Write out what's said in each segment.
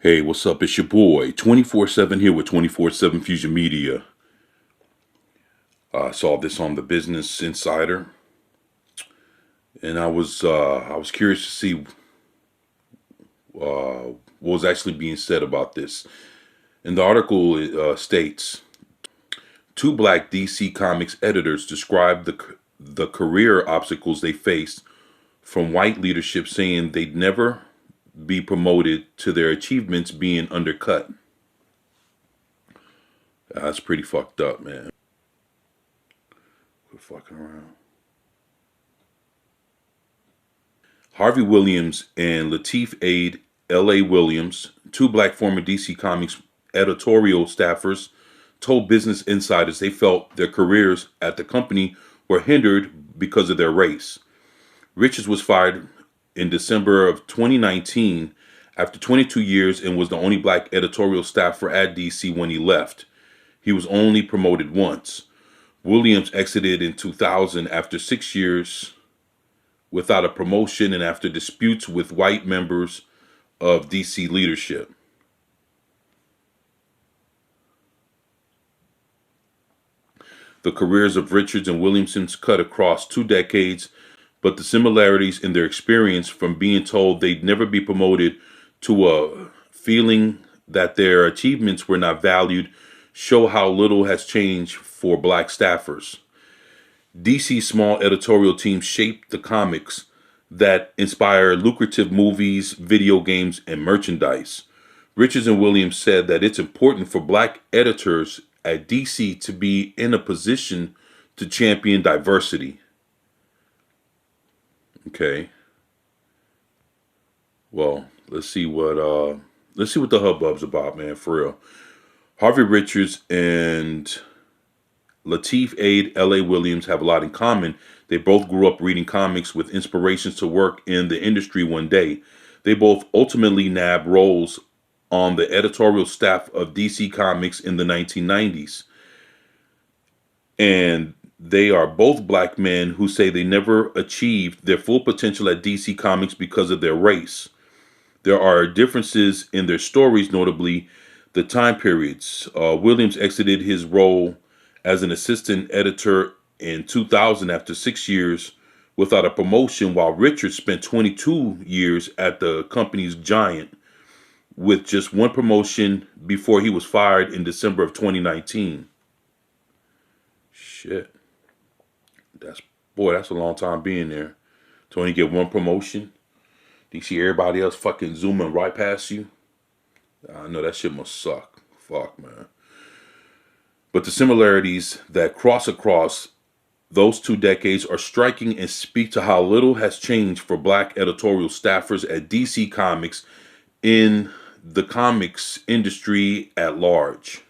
Hey, what's up? It's your boy, 24/7 here with 24/7 Fusion Media. I saw this on the Business Insider, and I was curious to see what was actually being said about this. And the article states, two black DC Comics editors described the career obstacles they faced from white leadership, saying they'd never be promoted to their achievements being undercut. That's pretty fucked up, man. Quit fucking around. Harvey Williams and Latif Aid L.A. Williams, two black former DC Comics editorial staffers, told Business Insiders they felt their careers at the company were hindered because of their race. Richards was fired in December of 2019 after 22 years and was the only black editorial staffer at DC when he left. He was only promoted once. Williams exited in 2000 after 6 years without a promotion and after disputes with white members of DC leadership. The careers of Richards and Williamson cut across 2 decades, but the similarities in their experience, from being told they'd never be promoted to a feeling that their achievements were not valued, show how little has changed for black staffers. DC's small editorial team shaped the comics that inspire lucrative movies, video games, and merchandise. Richards and Williams said that it's important for black editors at DC to be in a position to champion diversity. Okay. Well, let's see what the hubbub's about, man, for real. Harvey Richards and Latif Aid L.A. Williams have a lot in common. They both grew up reading comics with inspirations to work in the industry one day. They both ultimately nabbed roles on the editorial staff of DC Comics in the 1990s. And they are both black men who say they never achieved their full potential at DC Comics because of their race. There are differences in their stories, notably the time periods. Williams exited his role as an assistant editor in 2000 after 6 years without a promotion, while Richards spent 22 years at the company's giant with just one promotion before he was fired in December of 2019. Shit. That's a long time being there. To only get one promotion. Do you see everybody else fucking zooming right past you? I know that shit must suck. Fuck, man. But the similarities that cross across those 2 decades are striking and speak to how little has changed for black editorial staffers at DC Comics in the comics industry at large.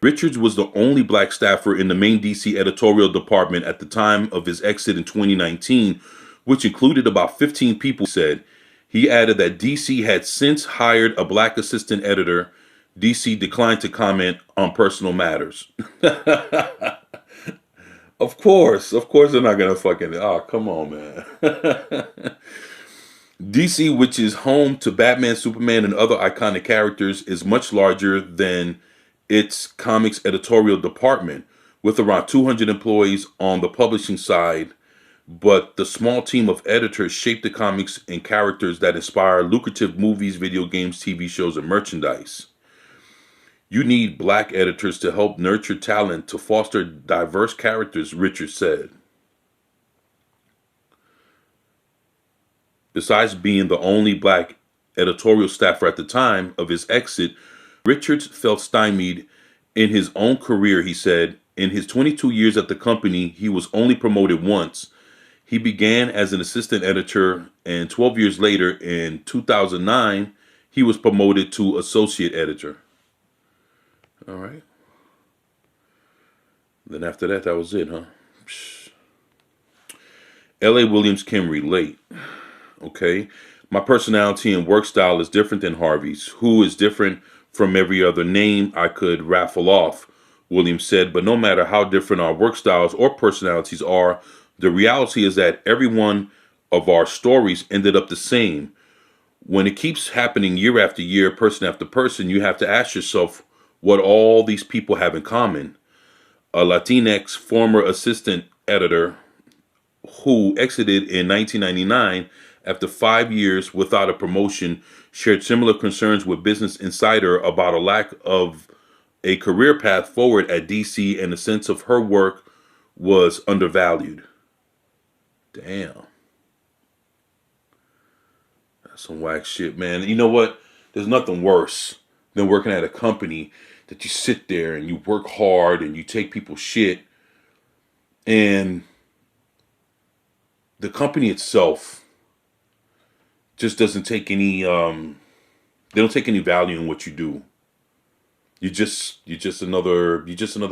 Richards was the only black staffer in the main DC editorial department at the time of his exit in 2019, which included about 15 people, said. He added that DC had since hired a black assistant editor. DC declined to comment on personal matters. Of course they're not gonna fucking, oh, come on, man. DC, which is home to Batman, Superman, and other iconic characters, is much larger than its comics editorial department, with around 200 employees on the publishing side. But the small team of editors shape the comics and characters that inspire lucrative movies, video games, TV shows, and merchandise. You need black editors to help nurture talent, to foster diverse characters, Richards said. Besides being the only black editorial staffer at the time of his exit, Richards felt stymied in his own career, he said. In his 22 years at the company, he was only promoted once. He began as an assistant editor, and 12 years later, in 2009, he was promoted to associate editor. All right. Then after that, that was it, huh? L.A. Williams can relate. Okay. My personality and work style is different than Harvey's, who is different from every other name I could raffle off, Williams said. But no matter how different our work styles or personalities are, the reality is that every one of our stories ended up the same. When it keeps happening year after year, person after person, you have to ask yourself what all these people have in common. A Latinx former assistant editor who exited in 1999 after 5 years without a promotion shared similar concerns with Business Insider about a lack of a career path forward at DC and a sense of her work was undervalued. Damn. That's some whack shit, man. You know what? There's nothing worse than working at a company that you sit there and you work hard and you take people's shit, and the company itself just doesn't take any they don't take any value in what you do. You're just another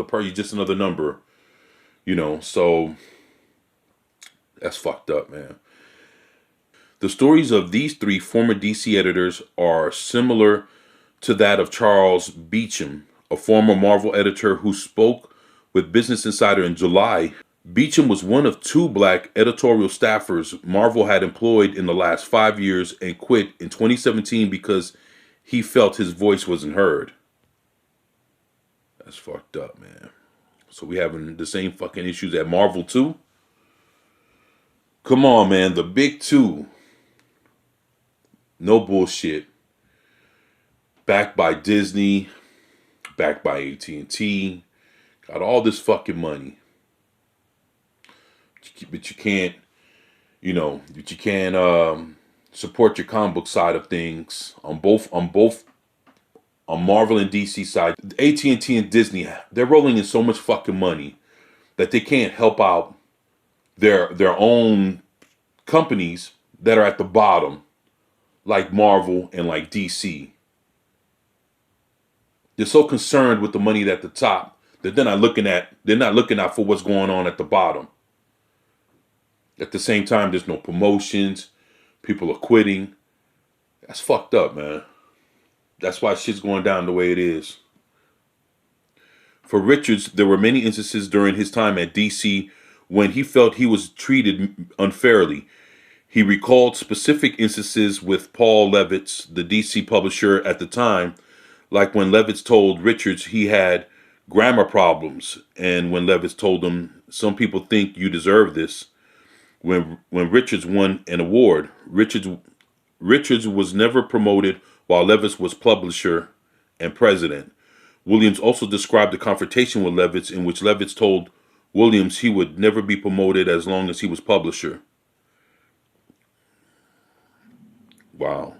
part, you're just another number, so that's fucked up, man. The stories of these three former DC editors are similar to that of Charles Beecham, a former Marvel editor who spoke with Business Insider in July. Beecham was one of two black editorial staffers Marvel had employed in the last 5 years and quit in 2017 because he felt his voice wasn't heard. That's fucked up, man. So we having the same fucking issues at Marvel too? Come on, man. The big two. No bullshit. Backed by Disney. Backed by AT&T. Got all this fucking money. But you can't, support your comic book side of things on Marvel and DC side. AT&T and Disney, they're rolling in so much fucking money that they can't help out their own companies that are at the bottom, like Marvel and like DC. They're so concerned with the money at the top that they're not looking out for what's going on at the bottom. At the same time, there's no promotions. People are quitting. That's fucked up, man. That's why shit's going down the way it is. For Richards, there were many instances during his time at DC when he felt he was treated unfairly. He recalled specific instances with Paul Levitz, the DC publisher at the time, like when Levitz told Richards he had grammar problems, and when Levitz told him, "Some people think you deserve this." When Richards won an award, Richards was never promoted while Levitz was publisher and president. Williams also described a confrontation with Levitz in which Levitz told Williams he would never be promoted as long as he was publisher. Wow.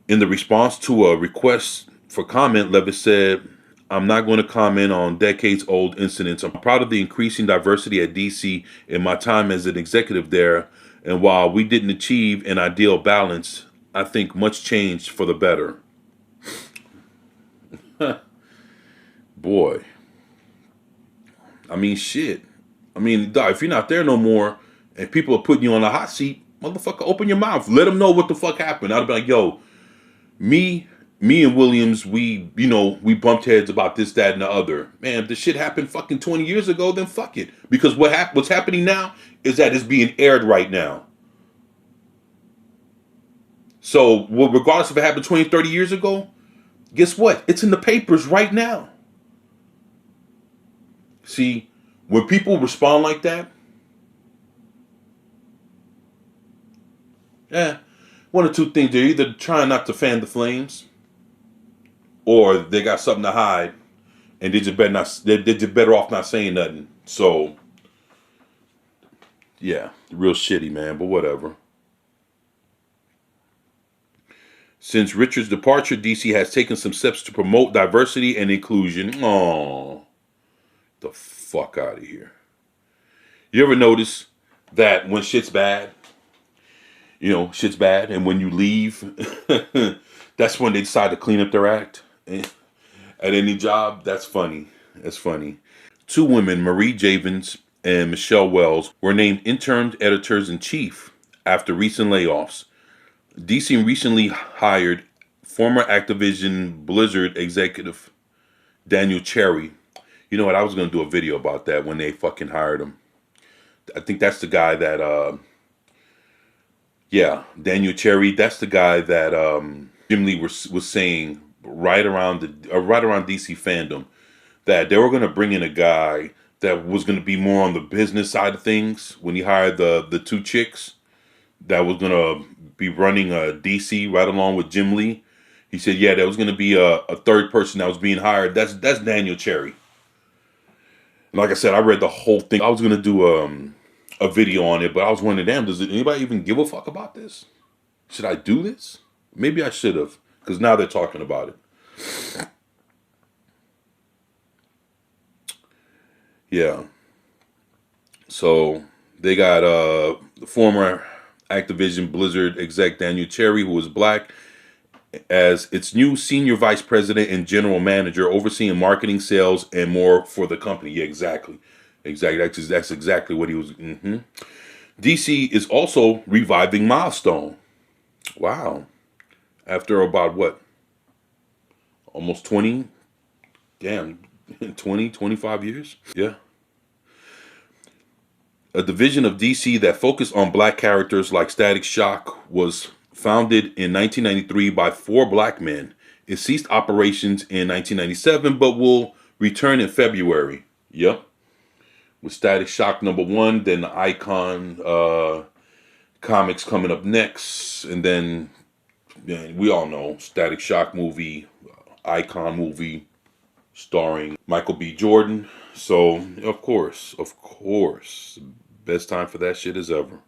In the response to a request for comment, Levitz said, "I'm not going to comment on decades-old incidents. I'm proud of the increasing diversity at DC in my time as an executive there, and while we didn't achieve an ideal balance, I think much changed for the better." Boy. I mean, shit. I mean, dog, if you're not there no more and people are putting you on a hot seat, motherfucker, open your mouth. Let them know what the fuck happened. I'd be like, yo, me and Williams, we bumped heads about this, that, and the other. Man, if this shit happened fucking 20 years ago, then fuck it. Because what's happening now is that it's being aired right now. So, regardless if it happened 20, 30 years ago, guess what? It's in the papers right now. See, when people respond like that, one or two things. They're either trying not to fan the flames, or they got something to hide, and they're just better off not saying nothing. So, yeah, real shitty, man, but whatever. Since Richard's departure, DC has taken some steps to promote diversity and inclusion. Oh, the fuck out of here. You ever notice that when shit's bad, shit's bad, and when you leave, that's when they decide to clean up their act? At any job? That's funny. That's funny. Two women, Marie Javins and Michelle Wells, were named interim editors-in-chief after recent layoffs. DC recently hired former Activision Blizzard executive Daniel Cherry. You know what? I was going to do a video about that when they fucking hired him. I think that's the guy that Yeah, Daniel Cherry. That's the guy that Jim Lee was saying right around DC fandom that they were going to bring in a guy that was going to be more on the business side of things when he hired the two chicks that was going to be running DC right along with Jim Lee. He said, yeah, there was going to be a third person that was being hired. That's Daniel Cherry. Like I said, I read the whole thing. I was going to do a video on it, but I was wondering, damn, does anybody even give a fuck about this? Should I do this? Maybe I should have, because now they're talking about it. Yeah. So they got the former Activision Blizzard exec Daniel Cherry, who was black, as its new senior vice president and general manager, overseeing marketing, sales, and more for the company. Yeah, exactly. Exactly. That's exactly what he was. DC is also reviving Milestone. Wow. After about what? Almost 20? Damn. 20, 25 years? Yeah. A division of DC that focused on black characters like Static Shock was founded in 1993 by four black men. It ceased operations in 1997, but will return in February. Yep. With Static Shock #1, then the Icon comics coming up next, and then yeah, we all know Static Shock movie, Icon movie, starring Michael B. Jordan. So, of course, best time for that shit as ever.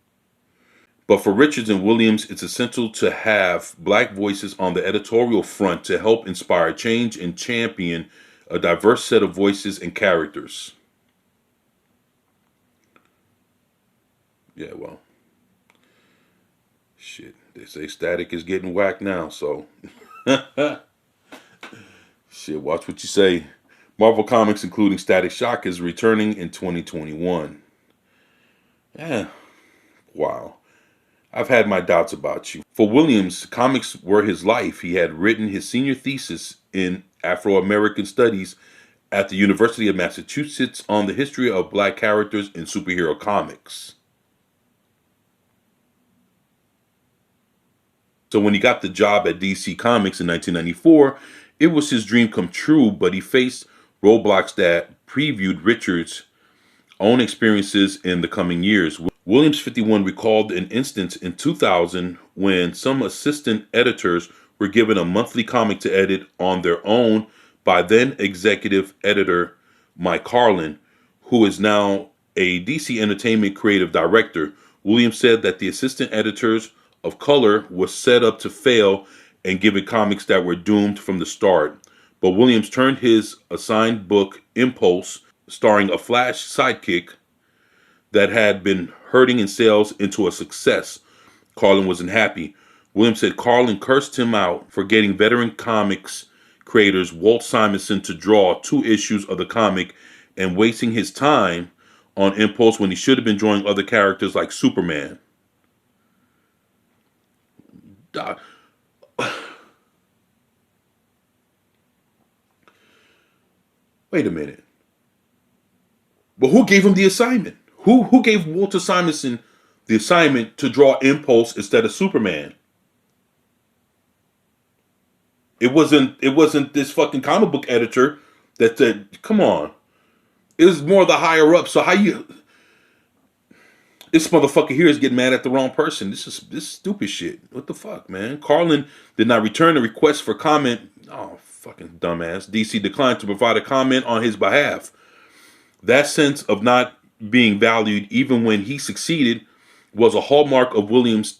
But for Richards and Williams, it's essential to have black voices on the editorial front to help inspire change and champion a diverse set of voices and characters. Yeah, well, shit. They say Static is getting whacked now, so shit, watch what you say. Marvel Comics, including Static Shock, is returning in 2021. Yeah, wow. I've had my doubts about you. For Williams, comics were his life. He had written his senior thesis in Afro-American Studies at the University of Massachusetts on the history of black characters in superhero comics. So when he got the job at DC Comics in 1994, it was his dream come true, but he faced roadblocks that previewed Richards' own experiences in the coming years. Williams 51 recalled an instance in 2000 when some assistant editors were given a monthly comic to edit on their own by then executive editor Mike Carlin, who is now a DC Entertainment creative director. Williams said that the assistant editors of color was set up to fail and given comics that were doomed from the start. But Williams turned his assigned book, Impulse, starring a Flash sidekick that had been hurting in sales, into a success. Carlin wasn't happy. Williams said Carlin cursed him out for getting veteran comics creators Walt Simonson to draw 2 issues of the comic and wasting his time on Impulse when he should have been drawing other characters like Superman. Wait a minute. But who gave him the assignment? Who gave Walter Simonson the assignment to draw Impulse instead of Superman? It wasn't this fucking comic book editor that said, "Come on." It was more the higher up. So how you this motherfucker here is getting mad at the wrong person. This stupid shit. What the fuck, man? Carlin did not return the request for comment. Oh, fucking dumbass. DC declined to provide a comment on his behalf. That sense of not being valued even when he succeeded was a hallmark of Williams'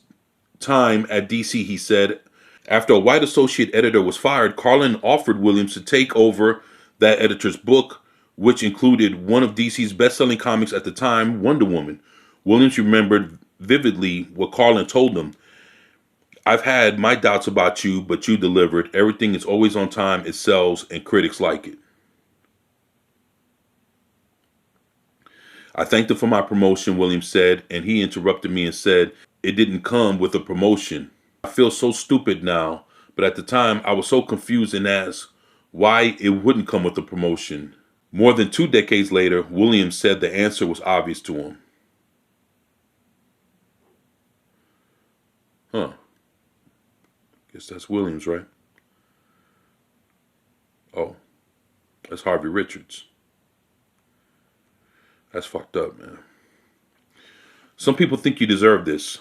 time at DC, he said. After a white associate editor was fired, Carlin offered Williams to take over that editor's book, which included one of DC's best-selling comics at the time, Wonder Woman. Williams remembered vividly what Carlin told him. "I've had my doubts about you, but you delivered. Everything is always on time, it sells, and critics like it." I thanked him for my promotion, Williams said, and he interrupted me and said, "It didn't come with a promotion. I feel so stupid now, but at the time I was so confused and asked why it wouldn't come with a promotion." More than 2 decades later, Williams said the answer was obvious to him. Huh. Guess that's Williams, right? Oh, that's Harvey Richards. That's fucked up, man. Some people think you deserve this.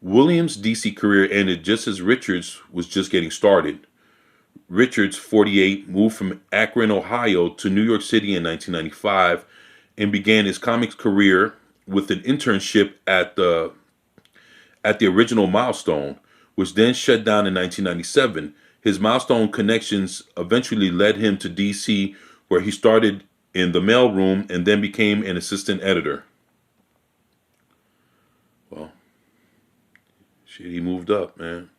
Williams' DC career ended just as Richards was just getting started. Richards, 48, moved from Akron, Ohio to New York City in 1995 and began his comics career with an internship at the original Milestone, which then shut down in 1997. His Milestone connections eventually led him to DC, where he started in the mailroom and then became an assistant editor. Well, shit, he moved up, man.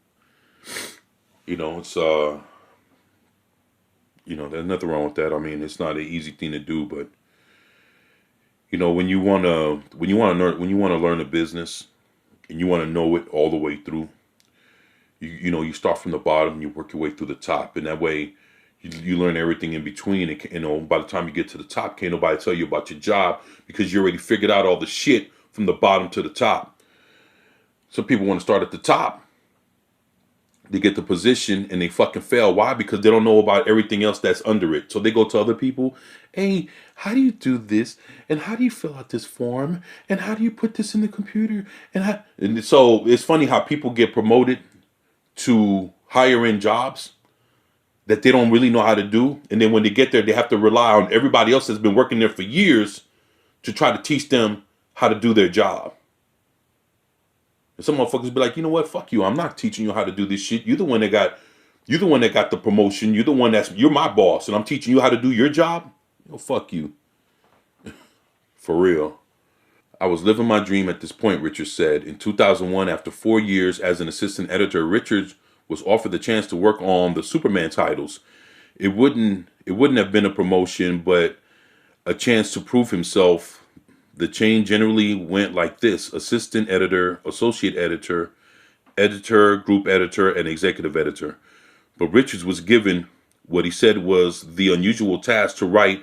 It's there's nothing wrong with that. I mean, it's not an easy thing to do, but when you want to learn a business and you want to know it all the way through, you start from the bottom and you work your way through the top, and that way you learn everything in between. And by the time you get to the top, can't nobody tell you about your job because you already figured out all the shit from the bottom to the top. Some people want to start at the top. They get the position and they fucking fail. Why? Because they don't know about everything else that's under it. So they go to other people. Hey, how do you do this? And how do you fill out this form? And how do you put this in the computer? And so it's funny how people get promoted to higher end jobs that they don't really know how to do. And then when they get there, they have to rely on everybody else that's been working there for years to try to teach them how to do their job. And some motherfuckers be like, you know what? Fuck you. I'm not teaching you how to do this shit. You're the one that got the promotion. You're my boss, and I'm teaching you how to do your job. Fuck you. For real. I was living my dream at this point, Richards said. In 2001, after 4 years as an assistant editor, Richards was offered the chance to work on the Superman titles. It wouldn't have been a promotion, but a chance to prove himself. The chain generally went like this: assistant editor, associate editor, editor, group editor, and executive editor. But Richards was given what he said was the unusual task to write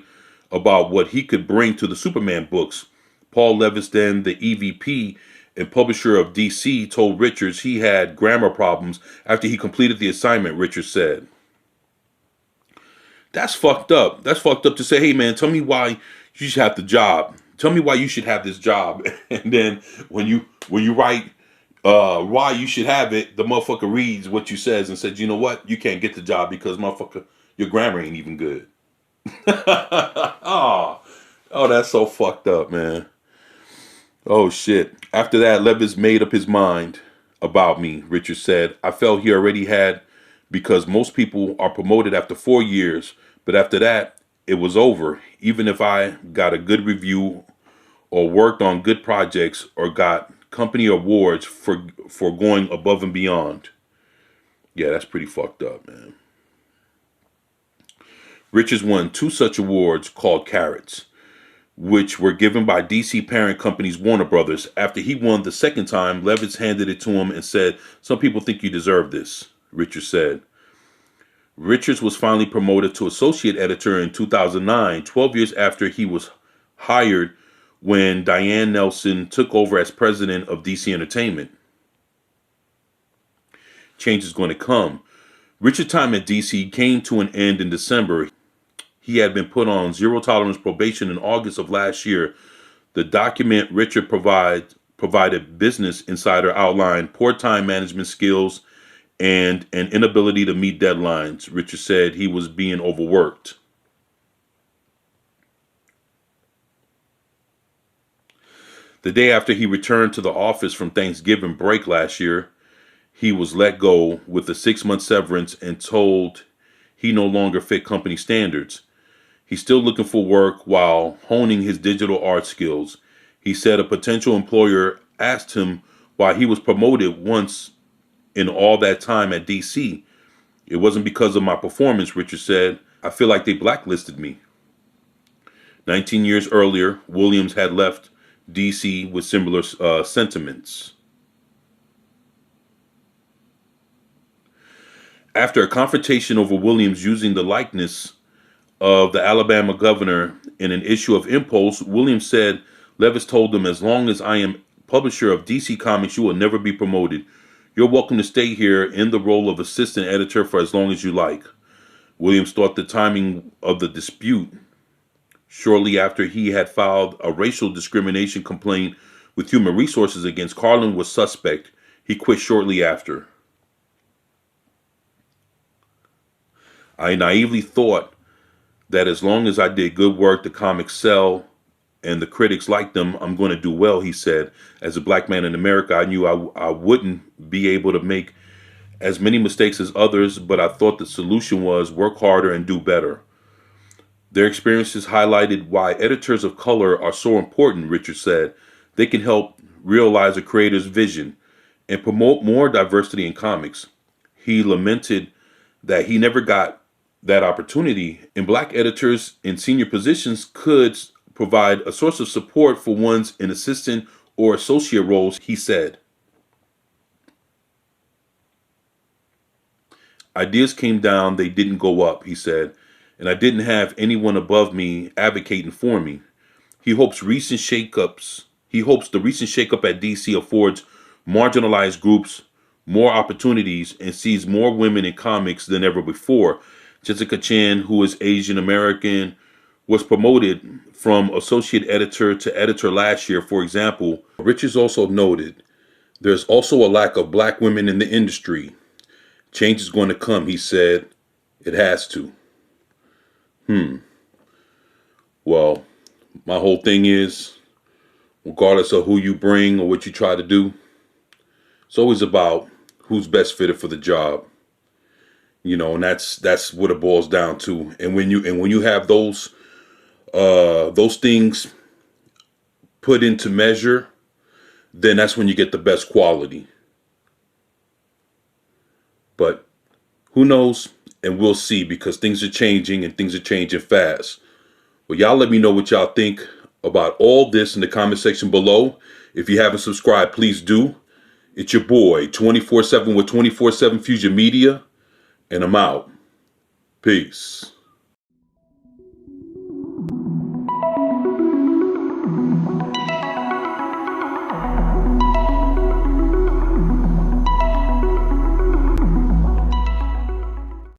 about what he could bring to the Superman books. Paul Levinston, the EVP and publisher of DC, told Richards he had grammar problems after he completed the assignment, Richards said. That's fucked up. That's fucked up to say, hey man, tell me why you should have the job. Tell me why you should have this job. And then when you write why you should have it, the motherfucker reads what you says and says, you know what? You can't get the job because motherfucker, your grammar ain't even good. oh, that's so fucked up, man. Oh shit. After that, Levis made up his mind about me, Richard said. I felt he already had because most people are promoted after 4 years, but after that, it was over. Even if I got a good review or worked on good projects or got company awards for going above and beyond. Yeah, that's pretty fucked up, man. Richards won 2 such awards called Carrots, which were given by DC parent companies Warner Brothers. After he won the second time, Levitz handed it to him and said, some people think you deserve this, Richards said. Richards was finally promoted to associate editor in 2009, 12 years after he was hired when Diane Nelson took over as president of DC Entertainment. Change is going to come. Richard's time at DC came to an end in December. He had been put on zero tolerance probation in August of last year. The document Richard provided Business Insider outlined poor time management skills and an inability to meet deadlines. Richard said he was being overworked. The day after he returned to the office from Thanksgiving break last year, he was let go with a 6-month severance and told he no longer fit company standards. He's still looking for work while honing his digital art skills. He said a potential employer asked him why he was promoted once in all that time at DC. It wasn't because of my performance, Richard said. I feel like they blacklisted me. 19 years earlier, Williams had left DC with similar sentiments. After a confrontation over Williams using the likeness of the Alabama governor in an issue of Impulse, Williams said, Levis told him, as long as I am publisher of DC Comics, you will never be promoted. You're welcome to stay here in the role of assistant editor for as long as you like. Williams thought the timing of the dispute, shortly after he had filed a racial discrimination complaint with Human Resources against Carlin, was suspect. He quit shortly after. I naively thought that as long as I did good work, the comics sell, and the critics liked them, I'm going to do well, he said. As a black man in America, I knew I wouldn't be able to make as many mistakes as others, but I thought the solution was work harder and do better. Their experiences highlighted why editors of color are so important, Richard said. They can help realize a creator's vision and promote more diversity in comics. He lamented that he never got that opportunity, and black editors in senior positions could provide a source of support for ones in assistant or associate roles, he said. Ideas came down, they didn't go up, he said, and I didn't have anyone above me advocating for me. He hopes the recent shakeup at DC affords marginalized groups more opportunities and sees more women in comics than ever before. Jessica Chan, who is Asian American, was promoted from associate editor to editor last year, for example. Richards also noted there's also a lack of black women in the industry. Change is going to come, he said. It has to. Well, my whole thing is, regardless of who you bring or what you try to do, it's always about who's best fitted for the job. And that's what it boils down to. And when you have those things put into measure, then that's when you get the best quality. But who knows? And we'll see, because things are changing and things are changing fast. Well, y'all let me know what y'all think about all this in the comment section below. If you haven't subscribed, please do. It's your boy, 24/7 with 24/7 Fusion Media, and I'm out. Peace.